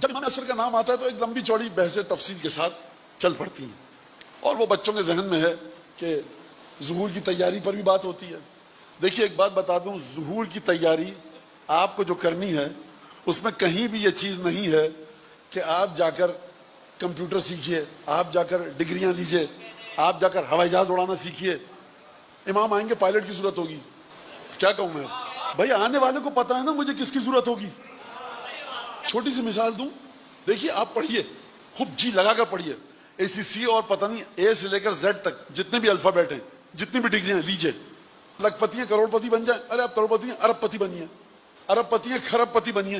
جب امام عصر کا نام آتا ہے تو ایک لمبی چوڑی بحث تفصیل کے ساتھ چل پڑتی ہیں، اور وہ بچوں کے ذہن میں ہے کہ ظہور کی تیاری پر بھی بات ہوتی ہے۔ دیکھیے ایک بات بتا دوں، ظہور کی تیاری آپ کو جو کرنی ہے اس میں کہیں بھی یہ چیز نہیں ہے کہ آپ جا کر کمپیوٹر سیکھیے، آپ جا کر ڈگریاں لیجئے، آپ جا کر ہوائی جہاز اڑانا سیکھیے، امام آئیں گے پائلٹ کی ضرورت ہوگی۔ کیا کہوں میں بھائی، آنے والے کو پتا ہے نا مجھے کس کی ضرورت ہوگی۔ چھوٹی سی مثال دوں، دیکھیے آپ پڑھیے، خوب جی لگا کر پڑھیے، ACC اور پتہ نہیں اے سے لے کر زیڈ تک جتنے بھی الفابیٹ ہیں، جتنی بھی ڈگریاں لیجئے، لکھ پتی ہیں کروڑ پتی بن جائیں، ارے آپ کروڑ پتی ہیں ارب پتی بنیے، ارب پتی ہیں کھرب پتی بنیے،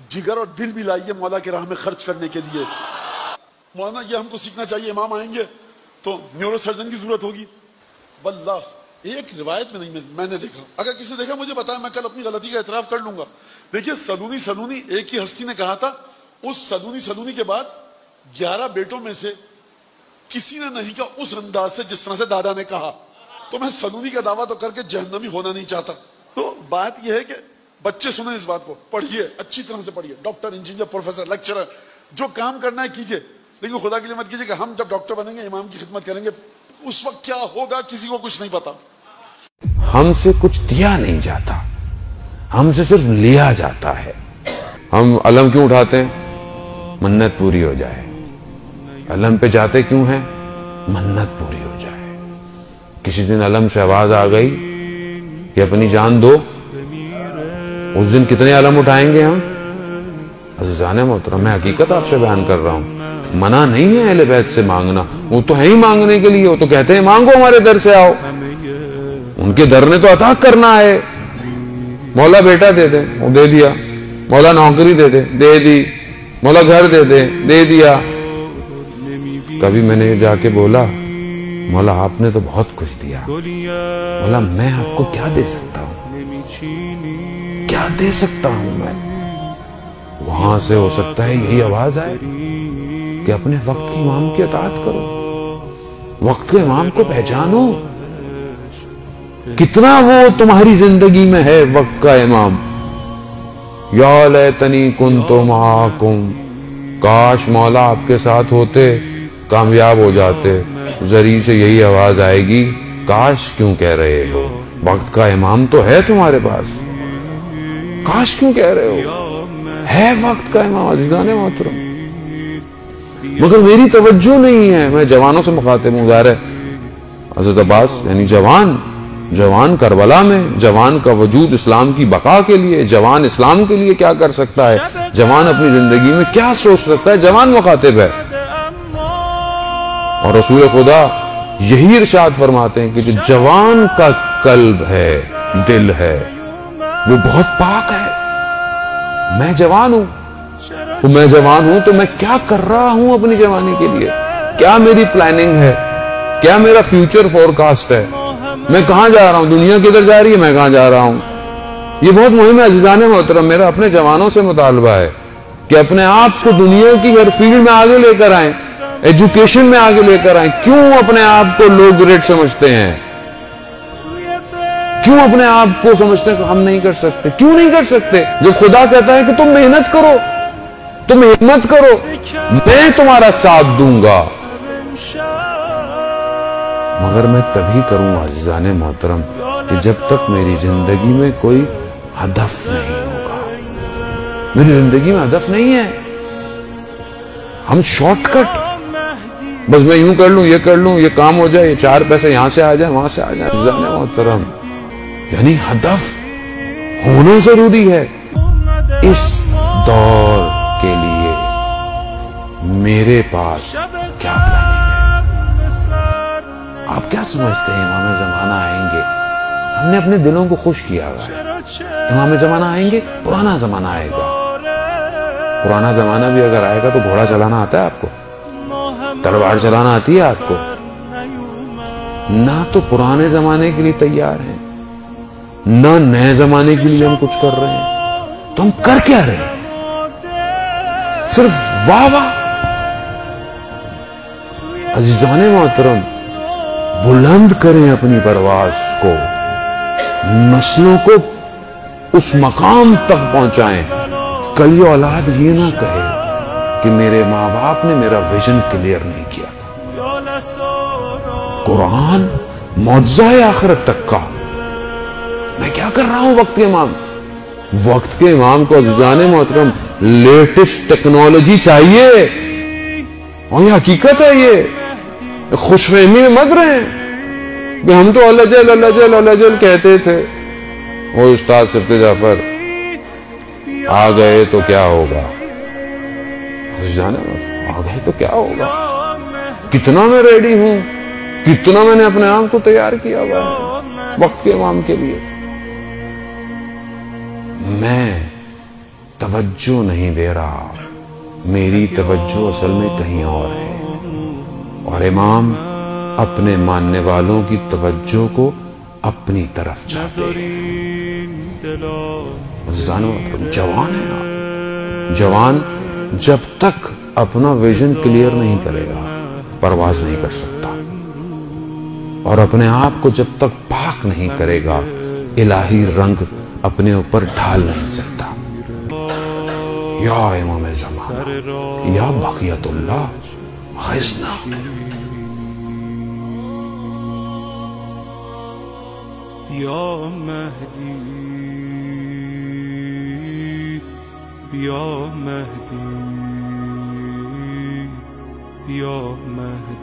جگر اور دل بھی لائیے مولا کی راہ میں خرچ کرنے کے لیے۔ مولانا یہ ہم کو سیکھنا چاہیے، امام آئیں گے تو نیورو سرجن کی ضرورت ہوگی۔ واللہ ایک روایت میں نہیں، میں نے دیکھا، اگر کسی نے دیکھا مجھے بتایا، میں کل اپنی غلطی کا اعتراف کر لوں گا۔ دیکھیے سلونی ایک ہی ہستی نے کہا تھا، اس سلونی کے بعد 11 بیٹوں میں سے کسی نے نہیں کہا اس انداز سے جس طرح سے دادا نے کہا۔ تو میں سلونی کا دعویٰ تو کر کے جہنمی ہونا نہیں چاہتا۔ تو بات یہ ہے کہ بچے سنیں اس بات کو، پڑھیے، اچھی طرح سے پڑھیے، ڈاکٹر، انجینئر، پروفیسر، لیکچرر، جو کام کرنا ہے کیجئے، لیکن خدا کے لیے مت کیجئے کہ ہم جب ڈاکٹر بنیں گے امام کی خدمت کریں گے، اس وقت کیا ہوگا کسی کو کچھ نہیں پتا۔ ہم سے کچھ دیا نہیں جاتا، ہم سے صرف لیا جاتا ہے۔ ہم علم کیوں اٹھاتے ہیں؟ منت پوری ہو جائے۔ علم پہ جاتے کیوں ہیں؟ منت پوری ہو جائے۔ کسی دن علم سے آواز آ گئی کہ اپنی جان دو، اس دن کتنے علم اٹھائیں گے ہم؟ عزیزان محترم، میں حقیقت آپ سے بیان کر رہا ہوں، منع نہیں ہے اہل بیت سے مانگنا، وہ تو ہے ہی مانگنے کے لیے، وہ تو کہتے ہیں مانگو ہمارے در سے آؤ، ان کے در نے تو عطا کرنا ہے۔ مولا بیٹا دے دے، وہ دے دیا، مولا نوکری دے دے، دے دی، مولا گھر دے دے، دے دیا۔ کبھی میں نے جا کے بولا مولا آپ نے تو بہت کچھ دیا، مولا میں آپ کو کیا دے سکتا ہوں، کیا دے سکتا ہوں میں؟ وہاں سے ہو سکتا ہے یہی آواز آئے کہ اپنے وقت کی امام کی اطاعت کرو، وقت کے امام کو پہچانو، کتنا وہ تمہاری زندگی میں ہے وقت کا امام۔ یا لیتنی کنت معاکم، کاش مولا آپ کے ساتھ ہوتے، کامیاب ہو جاتے۔ ذریعے سے یہی آواز آئے گی، کاش کیوں کہہ رہے ہو، وقت کا امام تو ہے تمہارے پاس، کاش کیوں کہہ رہے ہو، ہے وقت کا امام۔ عزیزان محترم، مگر میری توجہ نہیں ہے، میں جوانوں سے مخاطب ہوں، ظاہر ہے حضرت عباس یعنی جوان کربلا میں، جوان کا وجود اسلام کی بقا کے لیے، جوان اسلام کے لیے کیا کر سکتا ہے، جوان اپنی زندگی میں کیا سوچ سکتا ہے، جوان مخاطب ہے۔ اور رسول خدا یہی ارشاد فرماتے ہیں کہ جو جوان کا قلب ہے، دل ہے، وہ بہت پاک ہے۔ میں جوان ہوں تو میں کیا کر رہا ہوں اپنی جوانی کے لیے، کیا میری پلاننگ ہے، کیا میرا فیوچر فورکاسٹ ہے، میں کہاں جا رہا ہوں، دنیا کدھر جا رہی ہے، میں کہاں جا رہا ہوں۔ یہ بہت مہم ہے عزیزان محترم، میرا اپنے جوانوں سے مطالبہ ہے کہ اپنے آپ کو دنیا کی ہر فیلڈ میں آگے لے کر آئیں، ایجوکیشن میں آگے لے کر آئیں۔ کیوں اپنے آپ کو لو گریڈ سمجھتے ہیں، کیوں اپنے آپ کو سمجھتے ہیں کہ ہم نہیں کر سکتے، کیوں نہیں کر سکتے، جب خدا کہتا ہے کہ تم محنت کرو، تم ہمت کرو، میں تمہارا ساتھ دوں گا۔ مگر میں تبھی کروں عزیزان محترم کہ جب تک میری زندگی میں کوئی ہدف نہیں ہوگا۔ میری زندگی میں ہدف نہیں ہے، ہم شارٹ کٹ، بس میں یوں کر لوں، یہ کر لوں، یہ کام ہو جائے، یہ 4 پیسے یہاں سے آ جائیں، وہاں سے آ جائیں۔ عزیزان محترم، یعنی ہدف ہونا ضروری ہے۔ اس دور کے لیے میرے پاس کیا پلاننگ ہے؟ آپ کیا سمجھتے ہیں امام زمانہ آئیں گے؟ ہم نے اپنے دلوں کو خوش کیا ہوا ہے، امام زمانہ آئیں گے، پرانا زمانہ آئے گا۔ پرانا زمانہ بھی اگر آئے گا تو گھوڑا چلانا آتا ہے آپ کو؟ تلوار چلانا آتی ہے آپ کو؟ نہ تو پرانے زمانے کے لیے تیار ہیں، نہ نئے زمانے کے لیے ہم کچھ کر رہے ہیں، تو ہم کر کیا رہے ہیں؟ صرف واہ واہ۔ عزیزان محترم، بلند کریں اپنی پرواز کو، نسلوں کو اس مقام تک پہنچائیں، کل یہ اولاد یہ نہ کہے کہ میرے ماں باپ نے میرا ویژن کلیئر نہیں کیا تھا. قرآن معجزہ ہے آخرت تک کا. میں کیا کر رہا ہوں وقت کے امام؟ وقت کے امام کو عزیزان محترم لیٹسٹ ٹیکنالوجی چاہیے، اور یہ حقیقت ہے. یہ خوش فہمی میں مت رہے کہ ہم تو اللہ جل اللہ جل اللہ جل کہتے تھے. وہ استاد سفت جعفر آ گئے تو کیا ہوگا؟ آ گئے تو کیا ہوگا؟ کتنا میں ریڈی ہوں، کتنا میں نے اپنے آپ کو تیار کیا ہوا ہے وقت کے امام کے لیے. میں توجہ نہیں دے رہا، میری توجہ اصل میں کہیں اور ہے، اور امام اپنے ماننے والوں کی توجہ کو اپنی طرف چاہتے ہیں. جوان ہے آپ. جوان جب تک اپنا ویژن کلیئر نہیں کرے گا پرواز نہیں کر سکتا، اور اپنے آپ کو جب تک پاک نہیں کرے گا الہی رنگ اپنے اوپر ڈھال نہیں سکتا. یا امام زمان، یا بقیت اللہ غیثنا. یا مہدی، یا مہدی، یا مہدی.